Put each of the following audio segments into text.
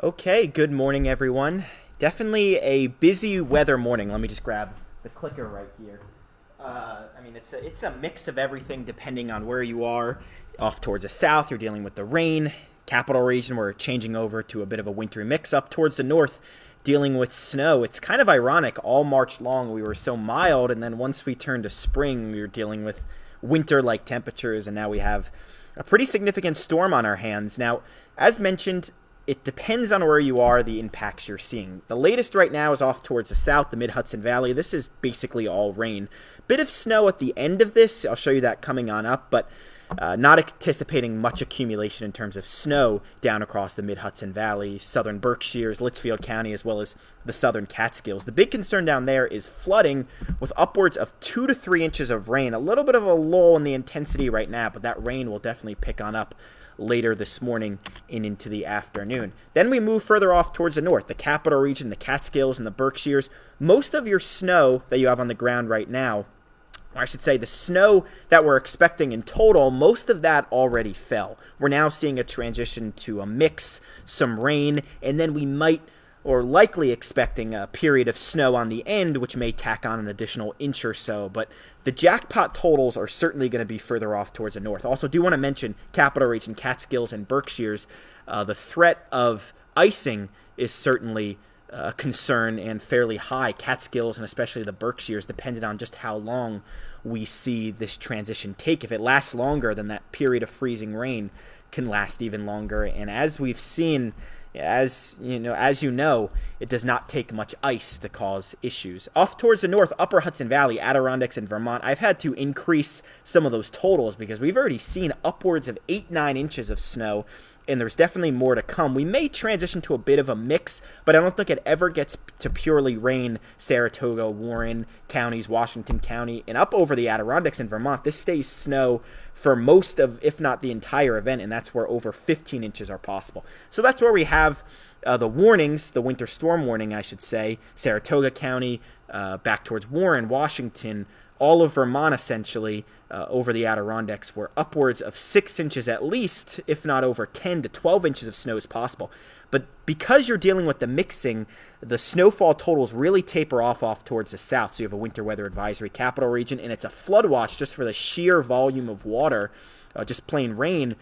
Okay, good morning, everyone. Definitely a busy weather morning. Let me just grab the clicker right here. It's a mix of everything depending on where you are. Off towards the south, you're dealing with the rain. Capital region, we're changing over to a bit of a wintry mix. Up towards the north, dealing with snow. It's kind of ironic. All March long, we were so mild, and then once we turned to spring, we were dealing with winter-like temperatures, and now we have a pretty significant storm on our hands. Now, as mentioned, it depends on where you are, the impacts you're seeing. The latest right now is off towards the south, the mid-Hudson Valley. This is basically all rain. Bit of snow at the end of this. I'll show you that coming on up, but not anticipating much accumulation in terms of snow down across the mid-Hudson Valley, southern Berkshires, Litchfield County, as well as the southern Catskills. The big concern down there is flooding with upwards of 2 to 3 inches of rain. A little bit of a lull in the intensity right now, but that rain will definitely pick on up later this morning and into the afternoon. Then we move further off towards the north, the capital region, the Catskills, and the Berkshires. Most of your snow that you have on the ground right now, or I should say the snow that we're expecting in total, most of that already fell. We're now seeing a transition to a mix, some rain, and then we might or likely expecting a period of snow on the end, which may tack on an additional inch or so. But the jackpot totals are certainly going to be further off towards the north. Also, do want to mention capital region, Catskills, and Berkshires. The threat of icing is certainly a concern and fairly high. Catskills and especially the Berkshires, depending on just how long we see this transition take. If it lasts longer, then that period of freezing rain can last even longer. And as we've seen, as you know, it does not take much ice to cause issues. Off towards the north, upper Hudson Valley, Adirondacks, and Vermont, I've had to increase some of those totals because we've already seen upwards of 8-9 inches of snow, and there's definitely more to come. We may transition to a bit of a mix, but I don't think it ever gets to purely rain Saratoga, Warren counties, Washington County, and up over the Adirondacks in Vermont. This stays snow for most of, if not the entire event, and that's where over 15 inches are possible. So that's where we have the warnings, the winter storm warning, I should say. Saratoga County, back towards Warren, Washington, all of Vermont essentially, over the Adirondacks, where upwards of 6 inches at least, if not over 10 to 12 inches of snow is possible. But because you're dealing with the mixing, the snowfall totals really taper off towards the south. So you have a winter weather advisory capital region, and it's a flood watch just for the sheer volume of water, just plain rain.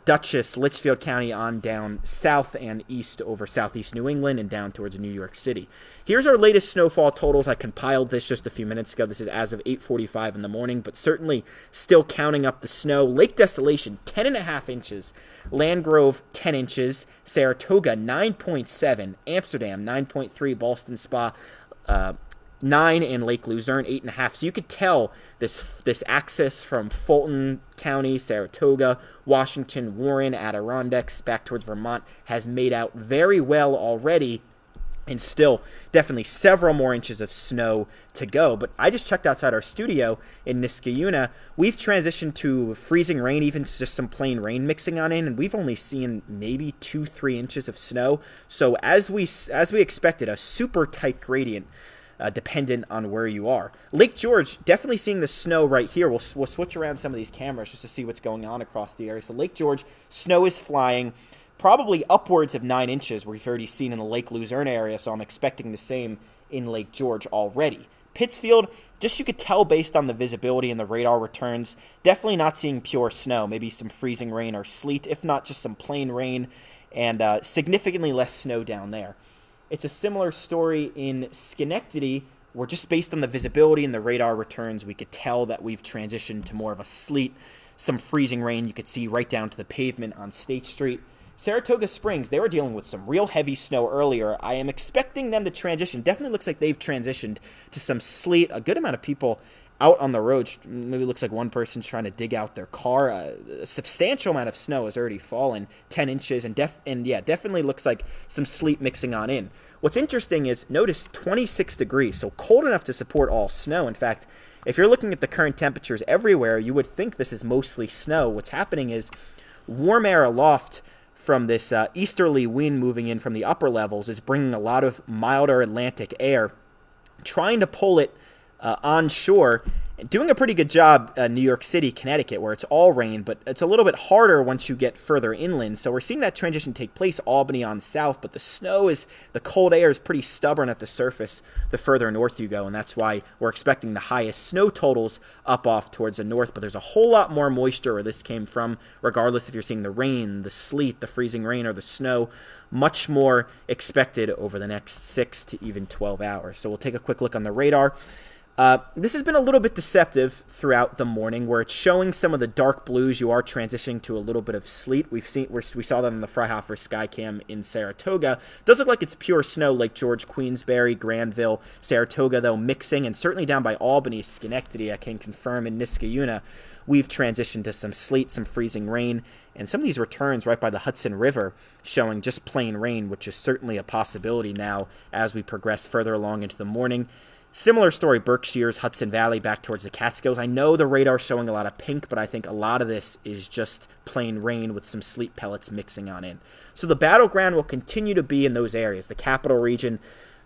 Dutchess, Litchfield County on down south and east over southeast New England and down towards New York City. Here's our latest snowfall totals. I compiled this just a few minutes ago. This is as of 8:45 in the morning, but certainly still counting up the snow. Lake Desolation, 10.5 inches. Landgrove, 10 inches. Saratoga, 9.7. Amsterdam, 9.3. Ballston Spa, 9, and Lake Luzerne 8.5. So you could tell this axis from Fulton County, Saratoga, Washington, Warren, Adirondacks, back towards Vermont has made out very well already, and still definitely several more inches of snow to go. But I just checked outside our studio in Niskayuna. We've transitioned to freezing rain, even just some plain rain mixing on in, and we've only seen maybe 2-3 inches of snow. So as we expected, a super tight gradient, dependent on where you are. Lake George, definitely seeing the snow right here. We'll switch around some of these cameras just to see what's going on across the area. So Lake George, snow is flying, probably upwards of 9 inches. We've already seen in the Lake Luzerne area, so I'm expecting the same in Lake George already. Pittsfield, just you could tell based on the visibility and the radar returns, definitely not seeing pure snow, maybe some freezing rain or sleet, if not just some plain rain, and significantly less snow down there. It's a similar story in Schenectady, where just based on the visibility and the radar returns, we could tell that we've transitioned to more of a sleet, some freezing rain you could see right down to the pavement on State Street. Saratoga Springs, they were dealing with some real heavy snow earlier. I am expecting them to transition. Definitely looks like they've transitioned to some sleet. A good amount of people out on the road. Maybe looks like one person's trying to dig out their car. A substantial amount of snow has already fallen, 10 inches, and definitely looks like some sleet mixing on in. What's interesting is, notice 26 degrees, so cold enough to support all snow. In fact, if you're looking at the current temperatures everywhere, you would think this is mostly snow. What's happening is warm air aloft from this easterly wind moving in from the upper levels is bringing a lot of milder Atlantic air, trying to pull it onshore, Doing a pretty good job, New York City, Connecticut, where it's all rain, but it's a little bit harder once you get further inland. So we're seeing that transition take place, Albany on south, but the cold air is pretty stubborn at the surface the further north you go, and that's why we're expecting the highest snow totals up off towards the north. But there's a whole lot more moisture where this came from, regardless if you're seeing the rain, the sleet, the freezing rain, or the snow. Much more expected over the next 6 to even 12 hours. So we'll take a quick look on the radar. This has been a little bit deceptive throughout the morning, where it's showing some of the dark blues. You are transitioning to a little bit of sleet. We saw that on the Freihofer Skycam in Saratoga. It does look like it's pure snow, Lake George, Queensbury, Granville, Saratoga, though mixing, and certainly down by Albany, Schenectady, I can confirm, in Niskayuna, we've transitioned to some sleet, some freezing rain, and some of these returns right by the Hudson River showing just plain rain, which is certainly a possibility now as we progress further along into the morning. Similar story, Berkshires, Hudson Valley, back towards the Catskills. I know the radar's showing a lot of pink, but I think a lot of this is just plain rain with some sleet pellets mixing on in. So the battleground will continue to be in those areas, the capital region,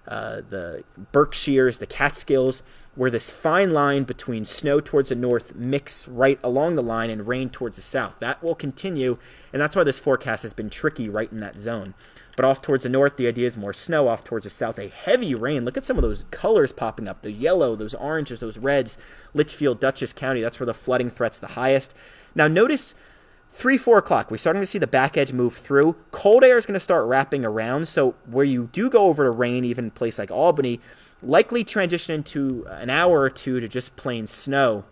the Berkshires, the Catskills, where this fine line between snow towards the north mix right along the line and rain towards the south. That will continue, and that's why this forecast has been tricky right in that zone. But off towards the north, the idea is more snow. Off towards the south, a heavy rain. Look at some of those colors popping up. The yellow, those oranges, those reds. Litchfield, Dutchess County, that's where the flooding threat's the highest. Now notice 3, 4 o'clock, we're starting to see the back edge move through. Cold air is going to start wrapping around. So where you do go over to rain, even a place like Albany, likely transition into an hour or two to just plain snow.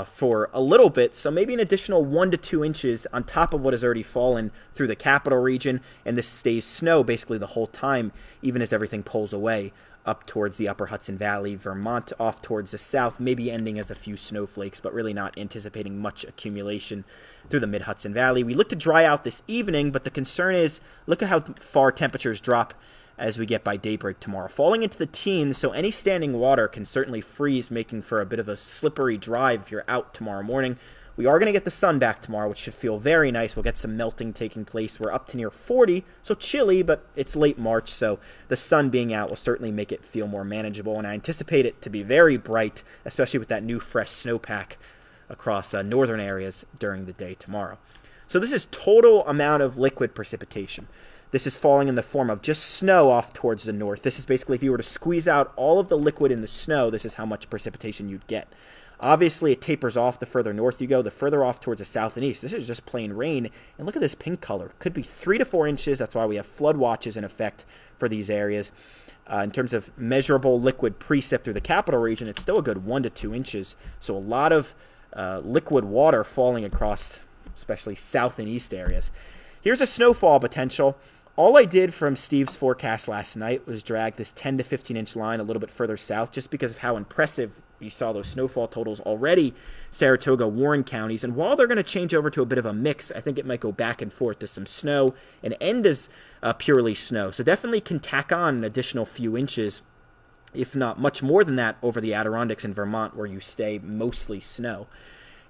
For a little bit, so maybe an additional 1 to 2 inches on top of what has already fallen through the capital region, and this stays snow basically the whole time, even as everything pulls away up towards the upper Hudson Valley, Vermont, off towards the south, maybe ending as a few snowflakes, but really not anticipating much accumulation through the mid-Hudson Valley. We look to dry out this evening, but the concern is, look at how far temperatures drop as we get by daybreak tomorrow. Falling into the teens, so any standing water can certainly freeze, making for a bit of a slippery drive if you're out tomorrow morning. We are going to get the sun back tomorrow, which should feel very nice. We'll get some melting taking place. We're up to near 40, so chilly, but it's late March, so the sun being out will certainly make it feel more manageable, and I anticipate it to be very bright, especially with that new fresh snowpack across northern areas during the day tomorrow. So this is total amount of liquid precipitation. This is falling in the form of just snow off towards the north. This is basically, if you were to squeeze out all of the liquid in the snow, this is how much precipitation you'd get. Obviously, it tapers off the further north you go, the further off towards the south and east. This is just plain rain. And look at this pink color. Could be 3 to 4 inches. That's why we have flood watches in effect for these areas. In terms of measurable liquid precip through the capital region, it's still a good 1 to 2 inches. So a lot of liquid water falling across, especially south and east areas. Here's a snowfall potential. All I did from Steve's forecast last night was drag this 10 to 15 inch line a little bit further south, just because of how impressive we saw those snowfall totals already, Saratoga, Warren counties. And while they're going to change over to a bit of a mix, I think it might go back and forth to some snow and end as purely snow. So definitely can tack on an additional few inches, if not much more than that, over the Adirondacks and Vermont, where you stay mostly snow.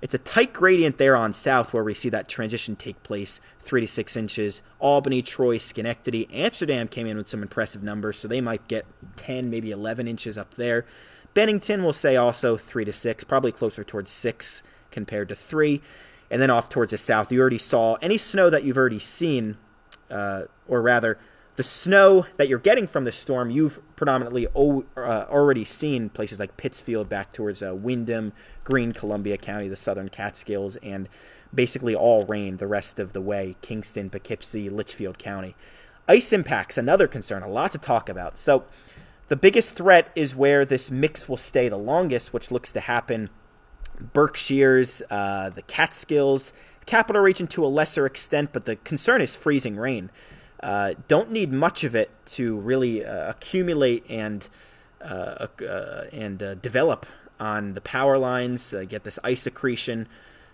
It's a tight gradient there on south where we see that transition take place, 3 to 6 inches. Albany, Troy, Schenectady, Amsterdam came in with some impressive numbers, so they might get 10, maybe 11 inches up there. Bennington will say also 3 to 6, probably closer towards 6 compared to 3. And then off towards the south, you already saw any snow that you've already seen, or rather, the snow that you're getting from this storm, you've predominantly already seen places like Pittsfield back towards Windham, Greene, Columbia County, the southern Catskills, and basically all rain the rest of the way, Kingston, Poughkeepsie, Litchfield County. Ice impacts, another concern, a lot to talk about. So the biggest threat is where this mix will stay the longest, which looks to happen Berkshires, the Catskills, capital region to a lesser extent, but the concern is freezing rain. Don't need much of it to really accumulate and develop on the power lines, get this ice accretion.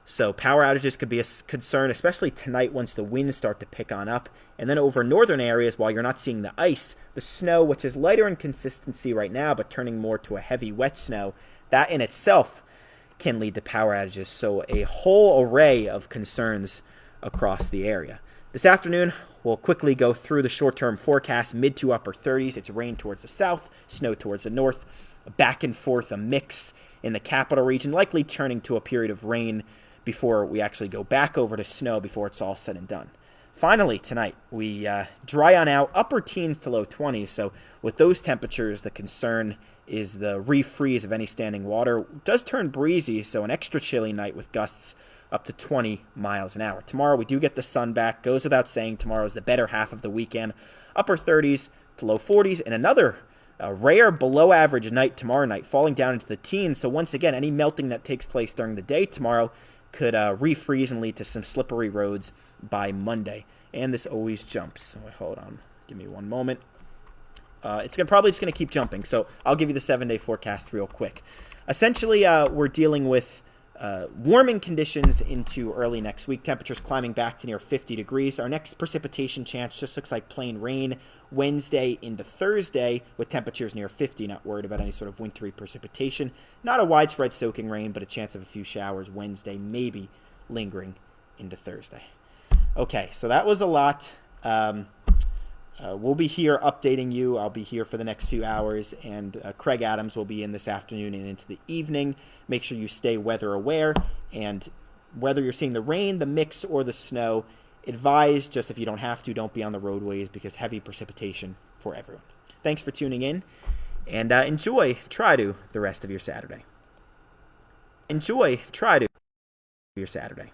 So power outages could be a concern, especially tonight once the winds start to pick on up. And then over northern areas, while you're not seeing the ice, the snow, which is lighter in consistency right now, but turning more to a heavy wet snow, that in itself can lead to power outages. So a whole array of concerns across the area. This afternoon, We'll quickly go through the short-term forecast, mid to upper 30s. It's rain towards the south, snow towards the north, back and forth, a mix in the capital region, likely turning to a period of rain before we actually go back over to snow before it's all said and done. Finally, tonight, we dry on out, upper teens to low 20s. So with those temperatures, the concern is the refreeze of any standing water. It does turn breezy, so an extra chilly night with gusts up to 20 miles an hour. Tomorrow, we do get the sun back. Goes without saying, tomorrow is the better half of the weekend. Upper 30s to low 40s, and another rare below-average night tomorrow night, falling down into the teens. So once again, any melting that takes place during the day tomorrow could refreeze and lead to some slippery roads by Monday. And this always jumps. So hold on. Give me one moment. It's probably just going to keep jumping. So I'll give you the 7-day forecast real quick. Essentially, we're dealing with warming conditions into early next week. Temperatures climbing back to near 50 degrees. Our next precipitation chance just looks like plain rain Wednesday into Thursday with temperatures near 50. Not worried about any sort of wintry precipitation. Not a widespread soaking rain, but a chance of a few showers Wednesday, maybe lingering into Thursday. Okay, so that was a lot. We'll be here updating you. I'll be here for the next few hours, and Craig Adams will be in this afternoon and into the evening. Make sure you stay weather aware, and whether you're seeing the rain, the mix, or the snow, advise just if you don't have to, don't be on the roadways because heavy precipitation for everyone. Thanks for tuning in, and try to the rest of your Saturday. Enjoy your Saturday.